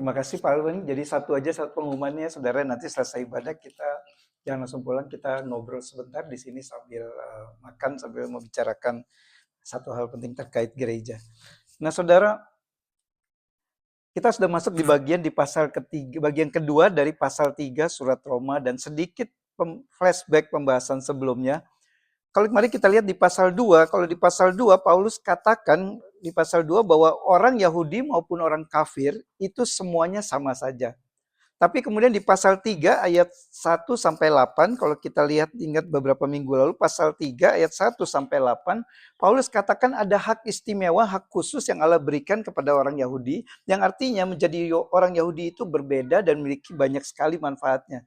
Terima kasih Pak Alwin. Jadi satu aja satu pengumumannya, saudara. Nanti selesai ibadah kita jangan langsung pulang, kita ngobrol sebentar di sini sambil makan, sambil membicarakan satu hal penting terkait gereja. Nah, saudara, kita sudah masuk di bagian di pasal ketiga, bagian kedua dari pasal 3 surat Roma dan sedikit flashback pembahasan sebelumnya. Kalau mari kita lihat di pasal 2, kalau di pasal 2 Paulus katakan di pasal 2 bahwa orang Yahudi maupun orang kafir itu semuanya sama saja. Tapi kemudian di pasal 3 ayat 1 sampai 8, kalau kita lihat ingat beberapa minggu lalu, pasal 3 ayat 1 sampai 8, Paulus katakan ada hak istimewa, hak khusus yang Allah berikan kepada orang Yahudi, yang artinya menjadi orang Yahudi itu berbeda dan memiliki banyak sekali manfaatnya.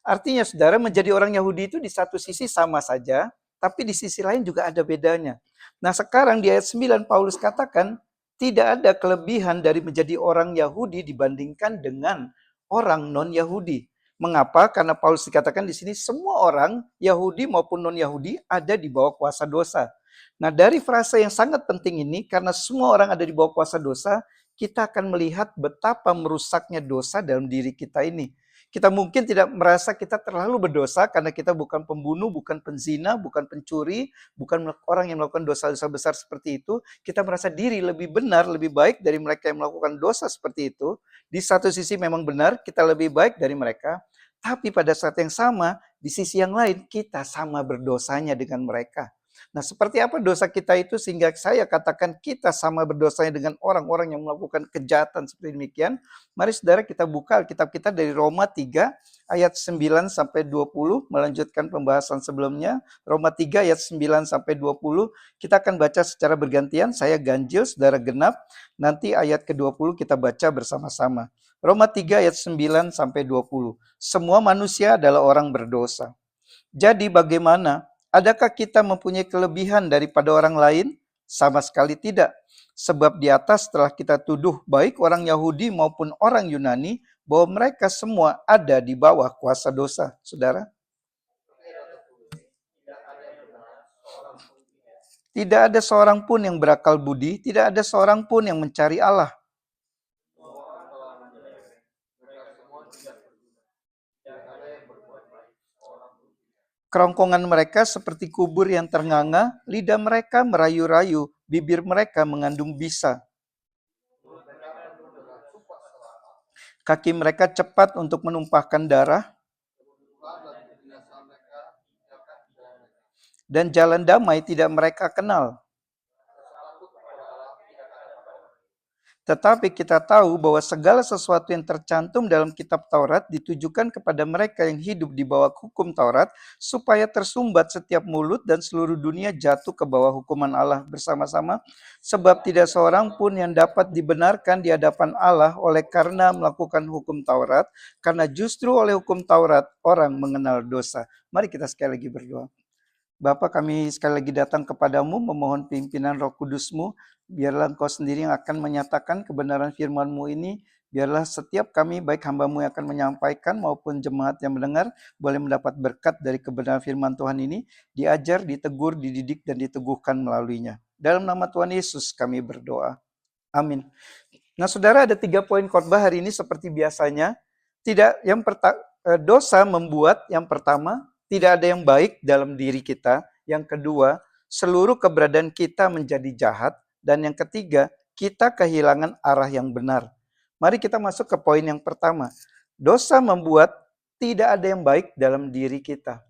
Artinya saudara, menjadi orang Yahudi itu di satu sisi sama saja, tapi di sisi lain juga ada bedanya. Nah sekarang di ayat 9 Paulus katakan, tidak ada kelebihan dari menjadi orang Yahudi dibandingkan dengan orang non-Yahudi. Mengapa? Karena Paulus dikatakan di sini semua orang Yahudi maupun non-Yahudi ada di bawah kuasa dosa. Nah, dari frasa yang sangat penting ini, karena semua orang ada di bawah kuasa dosa, kita akan melihat betapa merusaknya dosa dalam diri kita ini. Kita mungkin tidak merasa kita terlalu berdosa karena kita bukan pembunuh, bukan penzina, bukan pencuri, bukan orang yang melakukan dosa-dosa besar seperti itu. Kita merasa diri lebih benar, lebih baik dari mereka yang melakukan dosa seperti itu. Di satu sisi memang benar, kita lebih baik dari mereka. Tapi pada saat yang sama, di sisi yang lain, kita sama berdosanya dengan mereka. Nah, seperti apa dosa kita itu sehingga saya katakan kita sama berdosanya dengan orang-orang yang melakukan kejahatan seperti demikian. Mari saudara kita buka Alkitab kita dari Roma 3 ayat 9 sampai 20, melanjutkan pembahasan sebelumnya. Roma 3 ayat 9 sampai 20, kita akan baca secara bergantian, saya ganjil, saudara genap. Nanti ayat ke-20 kita baca bersama-sama. Roma 3 ayat 9 sampai 20. Semua manusia adalah orang berdosa. Jadi bagaimana? Adakah kita mempunyai kelebihan daripada orang lain? Sama sekali tidak. Sebab di atas telah kita tuduh baik orang Yahudi maupun orang Yunani bahwa mereka semua ada di bawah kuasa dosa. Saudara? Tidak ada seorang pun yang berakal budi, tidak ada seorang pun yang mencari Allah. Kerongkongan mereka seperti kubur yang ternganga, lidah mereka merayu-rayu, bibir mereka mengandung bisa. Kaki mereka cepat untuk menumpahkan darah, dan jalan damai tidak mereka kenal. Tetapi kita tahu bahwa segala sesuatu yang tercantum dalam kitab Taurat ditujukan kepada mereka yang hidup di bawah hukum Taurat, supaya tersumbat setiap mulut dan seluruh dunia jatuh ke bawah hukuman Allah bersama-sama. Sebab tidak seorang pun yang dapat dibenarkan di hadapan Allah oleh karena melakukan hukum Taurat, karena justru oleh hukum Taurat orang mengenal dosa. Mari kita sekali lagi berdoa. Bapa, kami sekali lagi datang kepadamu memohon pimpinan Roh Kudus-Mu. Biarlah Engkau sendiri yang akan menyatakan kebenaran firman-Mu ini. Biarlah setiap kami, baik hamba-Mu yang akan menyampaikan maupun jemaat yang mendengar, boleh mendapat berkat dari kebenaran firman Tuhan ini. Diajar, ditegur, dididik, dan diteguhkan melaluinya. Dalam nama Tuhan Yesus kami berdoa. Amin. Nah saudara, ada 3 poin khotbah hari ini seperti biasanya. Dosa membuat yang pertama, tidak ada yang baik dalam diri kita. Yang kedua, seluruh keberadaan kita menjadi jahat. Dan yang ketiga, kita kehilangan arah yang benar. Mari kita masuk ke poin yang pertama. Dosa membuat tidak ada yang baik dalam diri kita.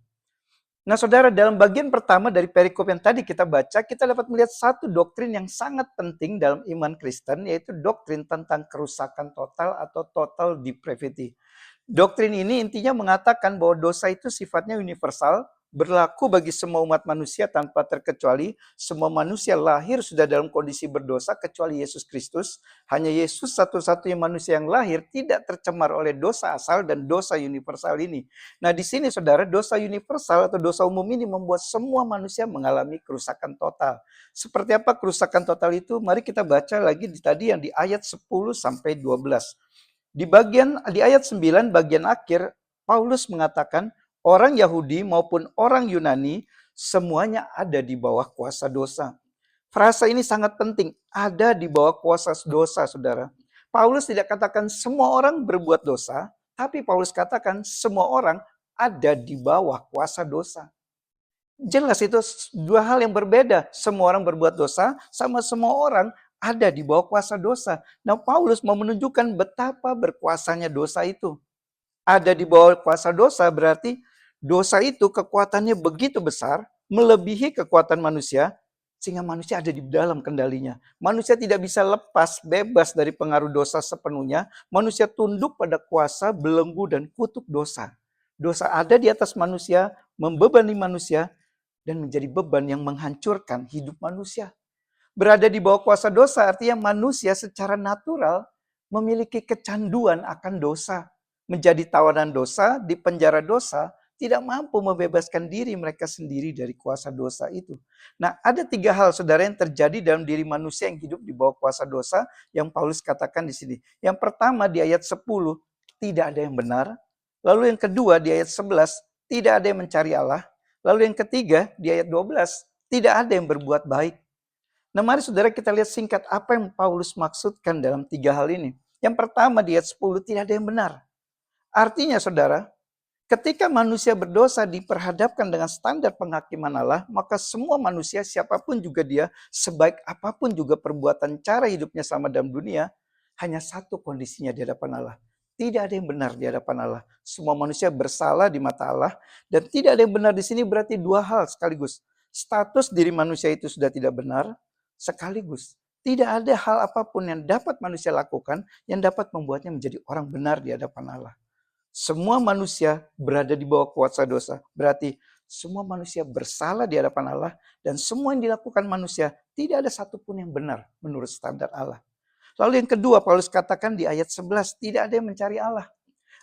Nah saudara, dalam bagian pertama dari perikop yang tadi kita baca, kita dapat melihat satu doktrin yang sangat penting dalam iman Kristen, yaitu doktrin tentang kerusakan total atau total depravity. Doktrin ini intinya mengatakan bahwa dosa itu sifatnya universal, berlaku bagi semua umat manusia tanpa terkecuali. Semua manusia lahir sudah dalam kondisi berdosa kecuali Yesus Kristus. Hanya Yesus satu-satunya manusia yang lahir tidak tercemar oleh dosa asal dan dosa universal ini. Nah di sini saudara, dosa universal atau dosa umum ini membuat semua manusia mengalami kerusakan total. Seperti apa kerusakan total itu? Mari kita baca lagi tadi yang di ayat 10 sampai 12. Di ayat 9 bagian akhir Paulus mengatakan orang Yahudi maupun orang Yunani semuanya ada di bawah kuasa dosa. Frasa ini sangat penting, ada di bawah kuasa dosa, saudara. Paulus tidak katakan semua orang berbuat dosa, tapi Paulus katakan semua orang ada di bawah kuasa dosa. Jelas itu dua hal yang berbeda. Semua orang berbuat dosa, sama semua orang ada di bawah kuasa dosa. Nah, Paulus mau menunjukkan betapa berkuasanya dosa itu. Ada di bawah kuasa dosa berarti dosa itu kekuatannya begitu besar, melebihi kekuatan manusia, sehingga manusia ada di dalam kendalinya. Manusia tidak bisa lepas, bebas dari pengaruh dosa sepenuhnya. Manusia tunduk pada kuasa, belenggu, dan kutuk dosa. Dosa ada di atas manusia, membebani manusia, dan menjadi beban yang menghancurkan hidup manusia. Berada di bawah kuasa dosa artinya manusia secara natural memiliki kecanduan akan dosa. Menjadi tawanan dosa, di penjara dosa, tidak mampu membebaskan diri mereka sendiri dari kuasa dosa itu. Nah, ada tiga hal, saudara, yang terjadi dalam diri manusia yang hidup di bawah kuasa dosa yang Paulus katakan di sini. Yang pertama di ayat 10, tidak ada yang benar. Lalu yang kedua di ayat 11, tidak ada yang mencari Allah. Lalu yang ketiga di ayat 12, tidak ada yang berbuat baik. Nah, mari saudara kita lihat singkat apa yang Paulus maksudkan dalam tiga hal ini. Yang pertama di ayat 10, tidak ada yang benar. Artinya saudara, ketika manusia berdosa diperhadapkan dengan standar penghakiman Allah, maka semua manusia siapapun juga dia, sebaik apapun juga perbuatan cara hidupnya selama dalam dunia, hanya satu kondisinya di hadapan Allah. Tidak ada yang benar di hadapan Allah. Semua manusia bersalah di mata Allah, dan tidak ada yang benar di sini berarti dua hal sekaligus. Status diri manusia itu sudah tidak benar, sekaligus tidak ada hal apapun yang dapat manusia lakukan yang dapat membuatnya menjadi orang benar di hadapan Allah. Semua manusia berada di bawah kuasa dosa. Berarti semua manusia bersalah di hadapan Allah. Dan semua yang dilakukan manusia tidak ada satupun yang benar menurut standar Allah. Lalu yang kedua Paulus katakan di ayat 11, tidak ada yang mencari Allah.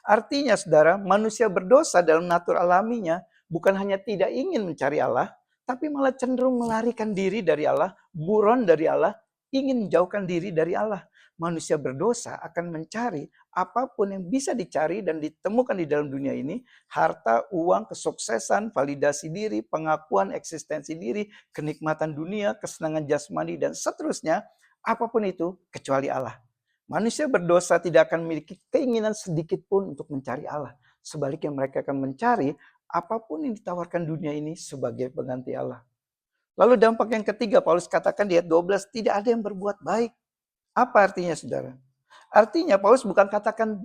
Artinya saudara, manusia berdosa dalam natur alaminya bukan hanya tidak ingin mencari Allah, tapi malah cenderung melarikan diri dari Allah, buron dari Allah, ingin menjauhkan diri dari Allah. Manusia berdosa akan mencari apapun yang bisa dicari dan ditemukan di dalam dunia ini, harta, uang, kesuksesan, validasi diri, pengakuan eksistensi diri, kenikmatan dunia, kesenangan jasmani, dan seterusnya, apapun itu kecuali Allah. Manusia berdosa tidak akan memiliki keinginan sedikit pun untuk mencari Allah. Sebaliknya mereka akan mencari apapun yang ditawarkan dunia ini sebagai pengganti Allah. Lalu dampak yang ketiga, Paulus katakan di ayat 12, tidak ada yang berbuat baik. Apa artinya saudara? Artinya Paulus bukan katakan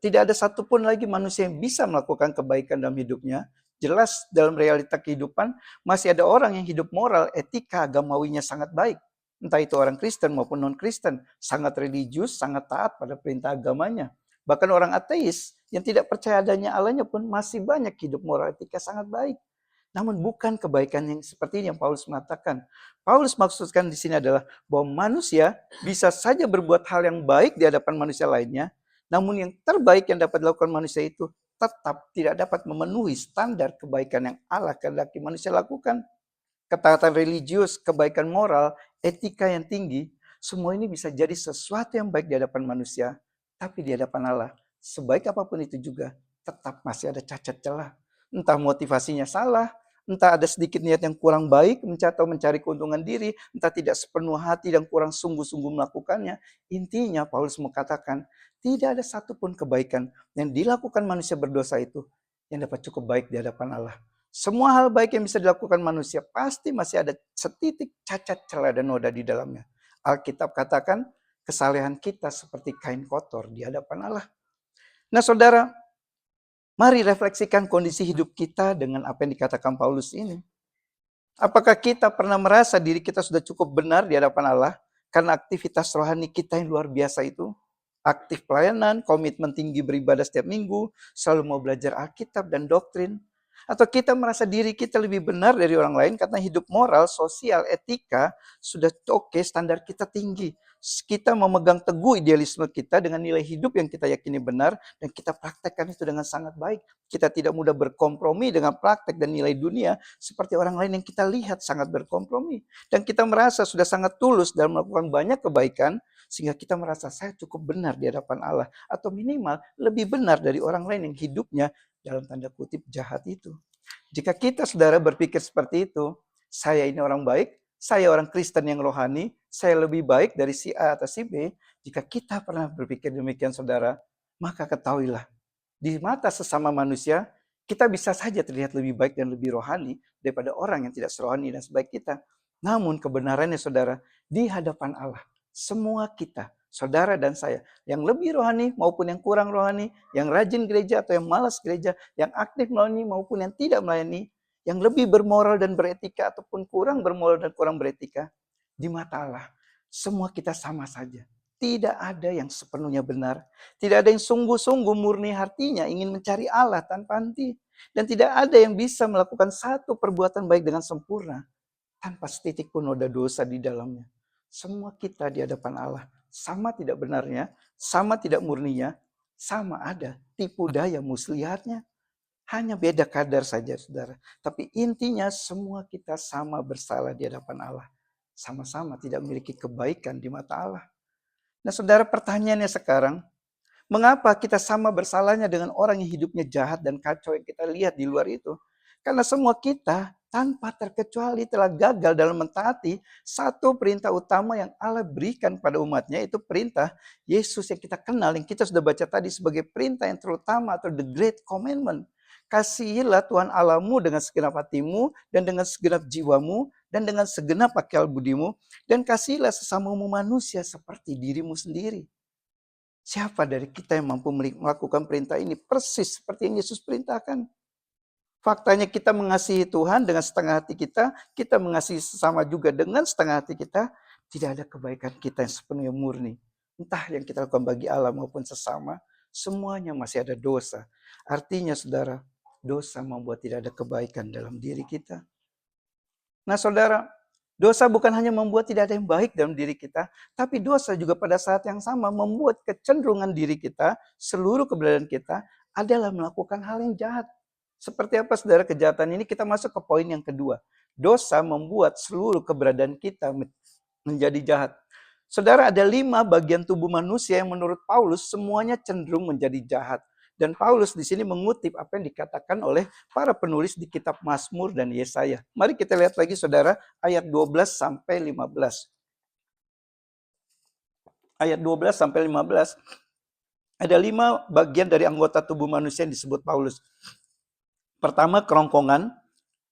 tidak ada satupun lagi manusia yang bisa melakukan kebaikan dalam hidupnya. Jelas dalam realita kehidupan masih ada orang yang hidup moral, etika, agamawinya sangat baik. Entah itu orang Kristen maupun non-Kristen. Sangat religius, sangat taat pada perintah agamanya. Bahkan orang ateis yang tidak percaya adanya Allahnya pun masih banyak hidup moral, etika sangat baik. Namun bukan kebaikan yang seperti ini yang Paulus mengatakan. Paulus maksudkan di sini adalah bahwa manusia bisa saja berbuat hal yang baik di hadapan manusia lainnya, namun yang terbaik yang dapat dilakukan manusia itu tetap tidak dapat memenuhi standar kebaikan yang Allah kehendaki manusia lakukan. Ketaatan religius, kebaikan moral, etika yang tinggi, semua ini bisa jadi sesuatu yang baik di hadapan manusia, tapi di hadapan Allah, sebaik apapun itu juga, tetap masih ada cacat celah. Entah motivasinya salah, entah ada sedikit niat yang kurang baik, atau mencari keuntungan diri, entah tidak sepenuh hati dan kurang sungguh-sungguh melakukannya. Intinya Paulus mengatakan, tidak ada satupun kebaikan yang dilakukan manusia berdosa itu yang dapat cukup baik di hadapan Allah. Semua hal baik yang bisa dilakukan manusia pasti masih ada setitik cacat celah dan noda di dalamnya. Alkitab katakan kesalehan kita seperti kain kotor di hadapan Allah. Nah saudara, mari refleksikan kondisi hidup kita dengan apa yang dikatakan Paulus ini. Apakah kita pernah merasa diri kita sudah cukup benar di hadapan Allah karena aktivitas rohani kita yang luar biasa itu? Aktif pelayanan, komitmen tinggi beribadah setiap minggu, selalu mau belajar Alkitab dan doktrin. Atau kita merasa diri kita lebih benar dari orang lain karena hidup moral, sosial, etika sudah oke, standar kita tinggi. Kita memegang teguh idealisme kita dengan nilai hidup yang kita yakini benar dan kita praktekkan itu dengan sangat baik. Kita tidak mudah berkompromi dengan praktek dan nilai dunia seperti orang lain yang kita lihat sangat berkompromi. Dan kita merasa sudah sangat tulus dalam melakukan banyak kebaikan sehingga kita merasa saya cukup benar di hadapan Allah. Atau minimal lebih benar dari orang lain yang hidupnya dalam tanda kutip jahat itu. Jika kita saudara berpikir seperti itu, saya ini orang baik, saya orang Kristen yang rohani, saya lebih baik dari si A atau si B. Jika kita pernah berpikir demikian saudara, maka ketahuilah, di mata sesama manusia, kita bisa saja terlihat lebih baik dan lebih rohani daripada orang yang tidak serohani dan sebaik kita. Namun kebenarannya saudara, di hadapan Allah, semua kita, saudara dan saya, yang lebih rohani maupun yang kurang rohani, yang rajin gereja atau yang malas gereja, yang aktif melayani maupun yang tidak melayani, yang lebih bermoral dan beretika ataupun kurang bermoral dan kurang beretika, di mata Allah, semua kita sama saja. Tidak ada yang sepenuhnya benar. Tidak ada yang sungguh-sungguh murni hatinya ingin mencari Allah tanpa henti. Dan tidak ada yang bisa melakukan satu perbuatan baik dengan sempurna tanpa setitik pun noda dosa di dalamnya. Semua kita di hadapan Allah sama tidak benarnya, sama tidak murninya, sama ada tipu daya muslihatnya. Hanya beda kadar saja saudara. Tapi intinya semua kita sama bersalah di hadapan Allah. Sama-sama tidak memiliki kebaikan di mata Allah. Nah saudara, pertanyaannya sekarang, mengapa kita sama bersalahnya dengan orang yang hidupnya jahat dan kacau yang kita lihat di luar itu? Karena semua kita tanpa terkecuali telah gagal dalam mentaati satu perintah utama yang Allah berikan pada umatnya, itu perintah Yesus yang kita kenal, yang kita sudah baca tadi sebagai perintah yang terutama atau the great commandment. Kasihilah Tuhan Allahmu dengan segenap hatimu dan dengan segenap jiwamu dan dengan segenap akal budimu, dan kasihilah sesamamu manusia seperti dirimu sendiri. Siapa dari kita yang mampu melakukan perintah ini persis seperti yang Yesus perintahkan? Faktanya kita mengasihi Tuhan dengan setengah hati kita mengasihi sesama juga dengan setengah hati kita, tidak ada kebaikan kita yang sepenuhnya murni. Entah yang kita lakukan bagi Allah maupun sesama, semuanya masih ada dosa. Artinya saudara, dosa membuat tidak ada kebaikan dalam diri kita. Nah saudara, dosa bukan hanya membuat tidak ada yang baik dalam diri kita, tapi dosa juga pada saat yang sama membuat kecenderungan diri kita, seluruh keberadaan kita adalah melakukan hal yang jahat. Seperti apa saudara kejahatan ini? Kita masuk ke poin yang kedua. Dosa membuat seluruh keberadaan kita menjadi jahat. Saudara, ada 5 bagian tubuh manusia yang menurut Paulus semuanya cenderung menjadi jahat. Dan Paulus di sini mengutip apa yang dikatakan oleh para penulis di kitab Mazmur dan Yesaya. Mari kita lihat lagi saudara, ayat 12 sampai 15. Ayat 12 sampai 15. Ada 5 bagian dari anggota tubuh manusia yang disebut Paulus. Pertama, kerongkongan,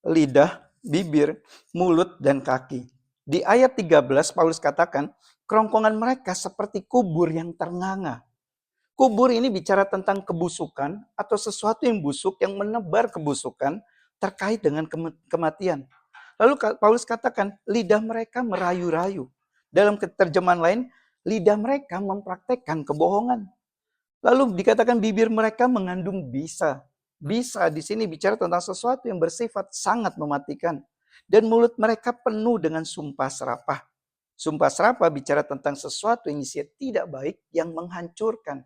lidah, bibir, mulut, dan kaki. Di ayat 13 Paulus katakan, kerongkongan mereka seperti kubur yang ternganga. Kubur ini bicara tentang kebusukan atau sesuatu yang busuk yang menebar kebusukan terkait dengan kematian. Lalu Paulus katakan, lidah mereka merayu-rayu. Dalam terjemahan lain, lidah mereka mempraktekkan kebohongan. Lalu dikatakan bibir mereka mengandung bisa. Bisa di sini bicara tentang sesuatu yang bersifat sangat mematikan. Dan mulut mereka penuh dengan sumpah serapah. Sumpah serapah bicara tentang sesuatu yang isinya tidak baik yang menghancurkan.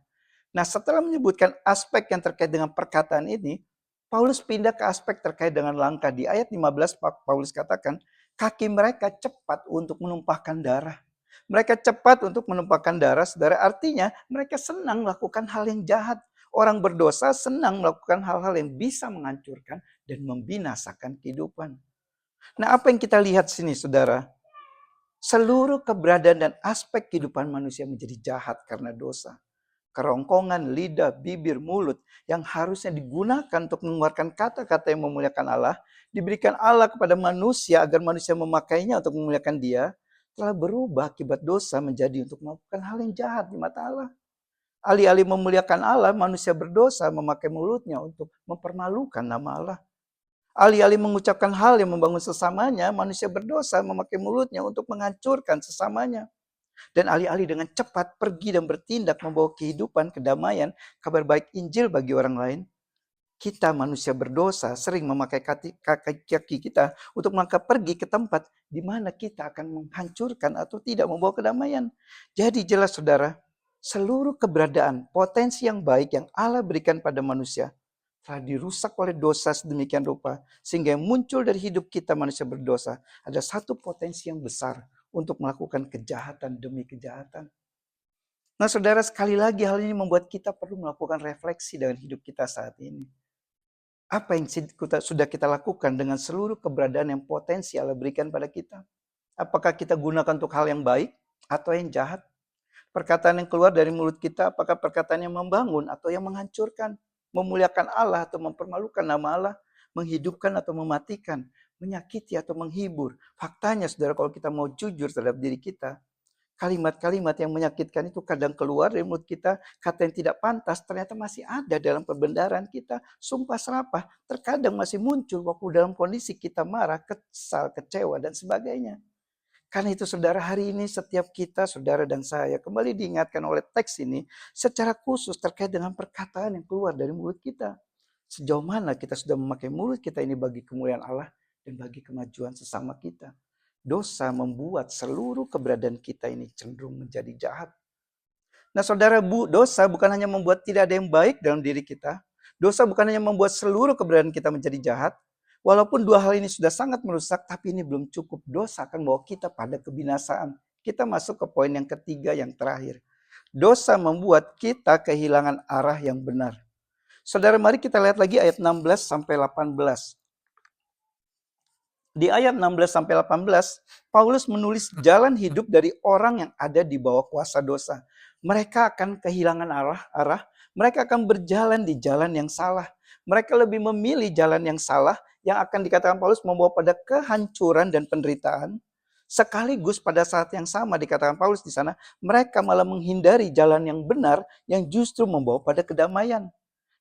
Nah, setelah menyebutkan aspek yang terkait dengan perkataan ini, Paulus pindah ke aspek terkait dengan langkah. Di ayat 15 Paulus katakan, kaki mereka cepat untuk menumpahkan darah. Mereka cepat untuk menumpahkan darah, saudara. Artinya mereka senang melakukan hal yang jahat. Orang berdosa senang melakukan hal-hal yang bisa menghancurkan dan membinasakan kehidupan. Nah, apa yang kita lihat sini, saudara? Seluruh keberadaan dan aspek kehidupan manusia menjadi jahat karena dosa. Kerongkongan, lidah, bibir, mulut yang harusnya digunakan untuk mengeluarkan kata-kata yang memuliakan Allah, diberikan Allah kepada manusia agar manusia memakainya untuk memuliakan Dia, telah berubah akibat dosa menjadi untuk melakukan hal yang jahat di mata Allah. Alih-alih memuliakan Allah, manusia berdosa memakai mulutnya untuk mempermalukan nama Allah. Alih-alih mengucapkan hal yang membangun sesamanya, manusia berdosa memakai mulutnya untuk menghancurkan sesamanya. Dan alih-alih dengan cepat pergi dan bertindak membawa kehidupan, kedamaian, kabar baik Injil bagi orang lain, kita manusia berdosa sering memakai kaki kita untuk melangkah pergi ke tempat di mana kita akan menghancurkan atau tidak membawa kedamaian. Jadi jelas saudara, seluruh keberadaan, potensi yang baik yang Allah berikan pada manusia telah dirusak oleh dosa sedemikian rupa, sehingga yang muncul dari hidup kita manusia berdosa ada satu potensi yang besar untuk melakukan kejahatan demi kejahatan. Nah saudara, sekali lagi hal ini membuat kita perlu melakukan refleksi dengan hidup kita saat ini. Apa yang sudah kita lakukan dengan seluruh keberadaan yang potensi Allah berikan pada kita? Apakah kita gunakan untuk hal yang baik atau yang jahat? Perkataan yang keluar dari mulut kita, apakah perkataan yang membangun atau yang menghancurkan? Memuliakan Allah atau mempermalukan nama Allah? Menghidupkan atau mematikan? Menyakiti atau menghibur? Faktanya, saudara, kalau kita mau jujur terhadap diri kita, kalimat-kalimat yang menyakitkan itu kadang keluar dari mulut kita, kata yang tidak pantas ternyata masih ada dalam perbendaharaan kita. Sumpah serapah terkadang masih muncul waktu dalam kondisi kita marah, kesal, kecewa, dan sebagainya. Karena itu saudara, hari ini setiap kita, saudara dan saya, kembali diingatkan oleh teks ini secara khusus terkait dengan perkataan yang keluar dari mulut kita. Sejauh mana kita sudah memakai mulut kita ini bagi kemuliaan Allah dan bagi kemajuan sesama kita. Dosa membuat seluruh keberadaan kita ini cenderung menjadi jahat. Nah saudara, dosa bukan hanya membuat tidak ada yang baik dalam diri kita. Dosa bukan hanya membuat seluruh keberadaan kita menjadi jahat. Walaupun dua hal ini sudah sangat merusak, tapi ini belum cukup. Dosa akan membawa kita pada kebinasaan. Kita masuk ke poin yang ketiga, yang terakhir. Dosa membuat kita kehilangan arah yang benar. Saudara, mari kita lihat lagi ayat 16 sampai 18. Di ayat 16 sampai 18, Paulus menulis jalan hidup dari orang yang ada di bawah kuasa dosa. Mereka akan kehilangan arah, mereka akan berjalan di jalan yang salah. Mereka lebih memilih jalan yang salah yang akan dikatakan Paulus membawa pada kehancuran dan penderitaan. Sekaligus pada saat yang sama dikatakan Paulus di sana, mereka malah menghindari jalan yang benar yang justru membawa pada kedamaian.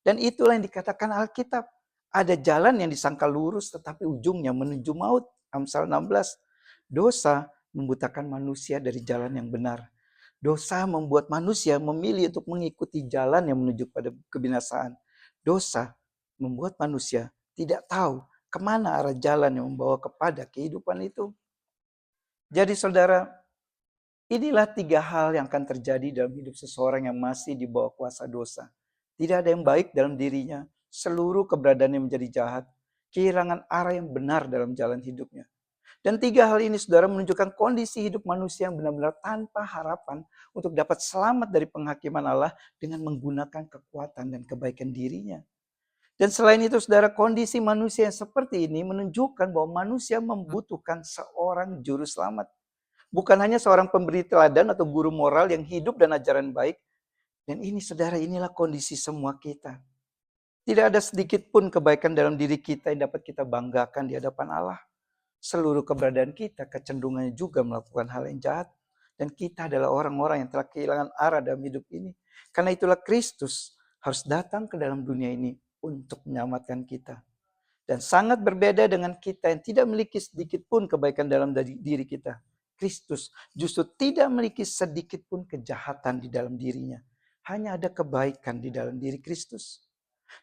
Dan itulah yang dikatakan Alkitab. Ada jalan yang disangka lurus tetapi ujungnya menuju maut. Amsal 16. Dosa membutakan manusia dari jalan yang benar. Dosa membuat manusia memilih untuk mengikuti jalan yang menuju pada kebinasaan. Dosa membuat manusia tidak tahu kemana arah jalan yang membawa kepada kehidupan itu. Jadi saudara, inilah tiga hal yang akan terjadi dalam hidup seseorang yang masih di bawah kuasa dosa. Tidak ada yang baik dalam dirinya, seluruh keberadaannya menjadi jahat, kehilangan arah yang benar dalam jalan hidupnya. Dan tiga hal ini saudara menunjukkan kondisi hidup manusia yang benar-benar tanpa harapan untuk dapat selamat dari penghakiman Allah dengan menggunakan kekuatan dan kebaikan dirinya. Dan selain itu saudara, kondisi manusia yang seperti ini menunjukkan bahwa manusia membutuhkan seorang juru selamat. Bukan hanya seorang pemberi teladan atau guru moral yang hidup dan ajaran baik. Dan ini saudara, inilah kondisi semua kita. Tidak ada sedikit pun kebaikan dalam diri kita yang dapat kita banggakan di hadapan Allah. Seluruh keberadaan kita kecenderungannya juga melakukan hal yang jahat. Dan kita adalah orang-orang yang telah kehilangan arah dalam hidup ini. Karena itulah Kristus harus datang ke dalam dunia ini untuk menyelamatkan kita. Dan sangat berbeda dengan kita yang tidak memiliki sedikit pun kebaikan dalam diri kita. Kristus justru tidak memiliki sedikit pun kejahatan di dalam dirinya. Hanya ada kebaikan di dalam diri Kristus.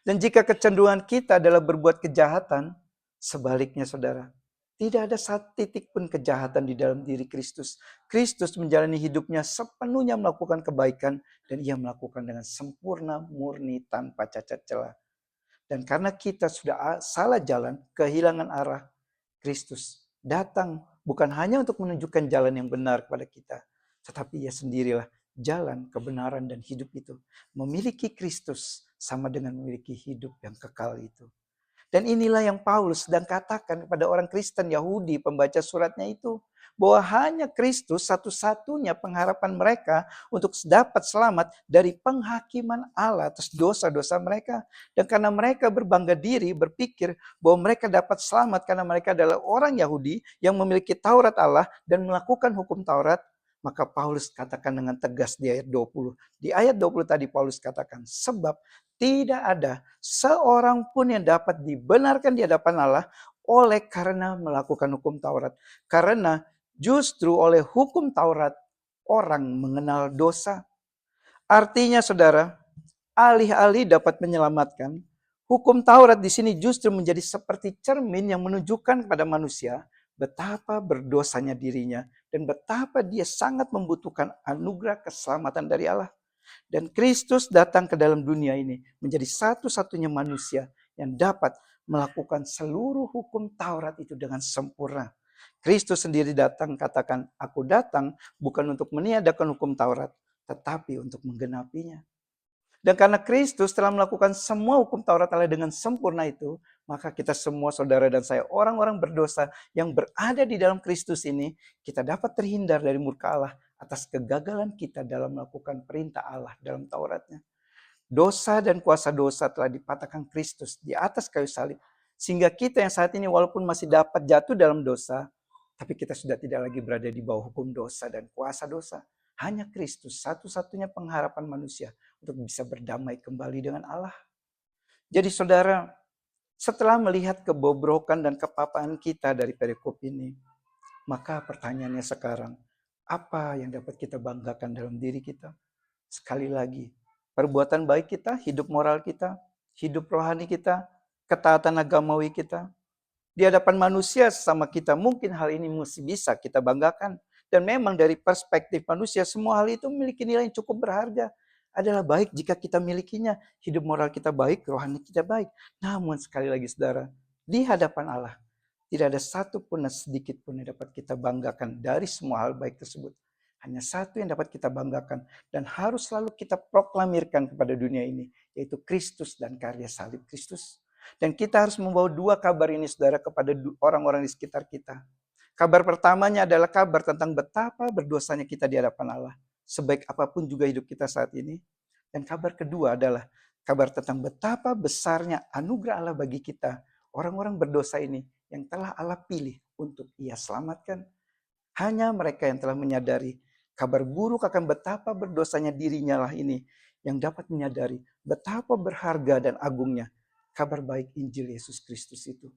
Dan jika kecenderungan kita adalah berbuat kejahatan, sebaliknya saudara, tidak ada satu titik pun kejahatan di dalam diri Kristus. Kristus menjalani hidupnya sepenuhnya melakukan kebaikan dan ia melakukan dengan sempurna, murni, tanpa cacat celah. Dan karena kita sudah salah jalan, kehilangan arah, Kristus datang bukan hanya untuk menunjukkan jalan yang benar kepada kita, tetapi ia sendirilah jalan kebenaran dan hidup itu. Memiliki Kristus sama dengan memiliki hidup yang kekal itu. Dan inilah yang Paulus sedang katakan kepada orang Kristen Yahudi pembaca suratnya itu. Bahwa hanya Kristus satu-satunya pengharapan mereka untuk dapat selamat dari penghakiman Allah atas dosa-dosa mereka. Dan karena mereka berbangga diri, berpikir bahwa mereka dapat selamat karena mereka adalah orang Yahudi yang memiliki Taurat Allah dan melakukan hukum Taurat. Maka Paulus katakan dengan tegas di ayat 20. Di ayat 20 tadi Paulus katakan, sebab tidak ada seorang pun yang dapat dibenarkan di hadapan Allah oleh karena melakukan hukum Taurat. Karena justru oleh hukum Taurat orang mengenal dosa. Artinya saudara, alih-alih dapat menyelamatkan, hukum Taurat di sini justru menjadi seperti cermin yang menunjukkan kepada manusia betapa berdosanya dirinya dan betapa dia sangat membutuhkan anugerah keselamatan dari Allah. Dan Kristus datang ke dalam dunia ini menjadi satu-satunya manusia yang dapat melakukan seluruh hukum Taurat itu dengan sempurna. Kristus sendiri datang, katakan, aku datang bukan untuk meniadakan hukum Taurat, tetapi untuk menggenapinya. Dan karena Kristus telah melakukan semua hukum Taurat Allah dengan sempurna itu, maka kita semua saudara dan saya, orang-orang berdosa yang berada di dalam Kristus ini, kita dapat terhindar dari murka Allah atas kegagalan kita dalam melakukan perintah Allah dalam Tauratnya. Dosa dan kuasa dosa telah dipatahkan Kristus di atas kayu salib. Sehingga kita yang saat ini walaupun masih dapat jatuh dalam dosa, tapi kita sudah tidak lagi berada di bawah hukum dosa dan kuasa dosa. Hanya Kristus, satu-satunya pengharapan manusia untuk bisa berdamai kembali dengan Allah. Jadi saudara, setelah melihat kebobrokan dan kepapaan kita dari perikop ini, maka pertanyaannya sekarang, apa yang dapat kita banggakan dalam diri kita? Sekali lagi, perbuatan baik kita, hidup moral kita, hidup rohani kita, ketaatan agamawi kita, di hadapan manusia sesama kita, mungkin hal ini mesti bisa kita banggakan. Dan memang dari perspektif manusia, semua hal itu memiliki nilai yang cukup berharga. Adalah baik jika kita milikinya. Hidup moral kita baik, rohani kita baik. Namun sekali lagi saudara, di hadapan Allah, tidak ada satu pun sedikit pun yang dapat kita banggakan dari semua hal baik tersebut. Hanya satu yang dapat kita banggakan dan harus selalu kita proklamirkan kepada dunia ini, yaitu Kristus dan karya salib Kristus. Dan kita harus membawa dua kabar ini saudara kepada orang-orang di sekitar kita. Kabar pertamanya adalah kabar tentang betapa berdosanya kita di hadapan Allah. Sebaik apapun juga hidup kita saat ini. Dan kabar kedua adalah kabar tentang betapa besarnya anugerah Allah bagi kita, orang-orang berdosa ini, yang telah Allah pilih untuk Ia selamatkan. Hanya mereka yang telah menyadari kabar buruk akan betapa berdosanya dirinya lah ini, yang dapat menyadari betapa berharga dan agungnya kabar baik Injil Yesus Kristus itu.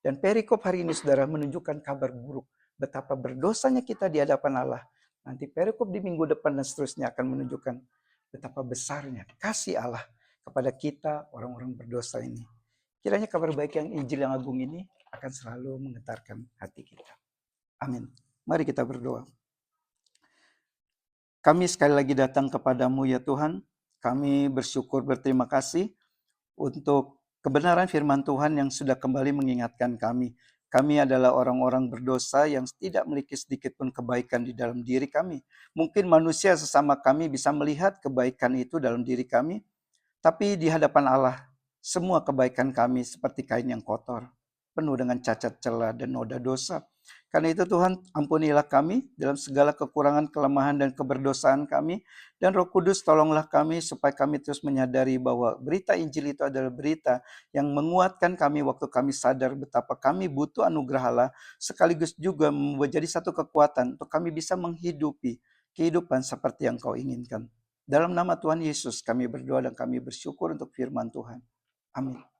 Dan perikop hari ini saudara menunjukkan kabar buruk, betapa berdosanya kita di hadapan Allah. Nanti perikop di minggu depan dan seterusnya akan menunjukkan betapa besarnya kasih Allah kepada kita orang-orang berdosa ini. Kiranya kabar baik yang Injil yang agung ini akan selalu menggetarkan hati kita. Amin. Mari kita berdoa. Kami sekali lagi datang kepadamu ya Tuhan. Kami bersyukur berterima kasih untuk kebenaran firman Tuhan yang sudah kembali mengingatkan kami. Kami adalah orang-orang berdosa yang tidak memiliki sedikit pun kebaikan di dalam diri kami. Mungkin manusia sesama kami bisa melihat kebaikan itu dalam diri kami. Tapi di hadapan Allah, semua kebaikan kami seperti kain yang kotor, penuh dengan cacat celah dan noda dosa. Karena itu Tuhan, ampunilah kami dalam segala kekurangan, kelemahan, dan keberdosaan kami. Dan Roh Kudus tolonglah kami supaya kami terus menyadari bahwa berita Injil itu adalah berita yang menguatkan kami waktu kami sadar betapa kami butuh anugerah Allah, sekaligus juga menjadi satu kekuatan untuk kami bisa menghidupi kehidupan seperti yang Kau inginkan. Dalam nama Tuhan Yesus kami berdoa dan kami bersyukur untuk firman Tuhan. Amin.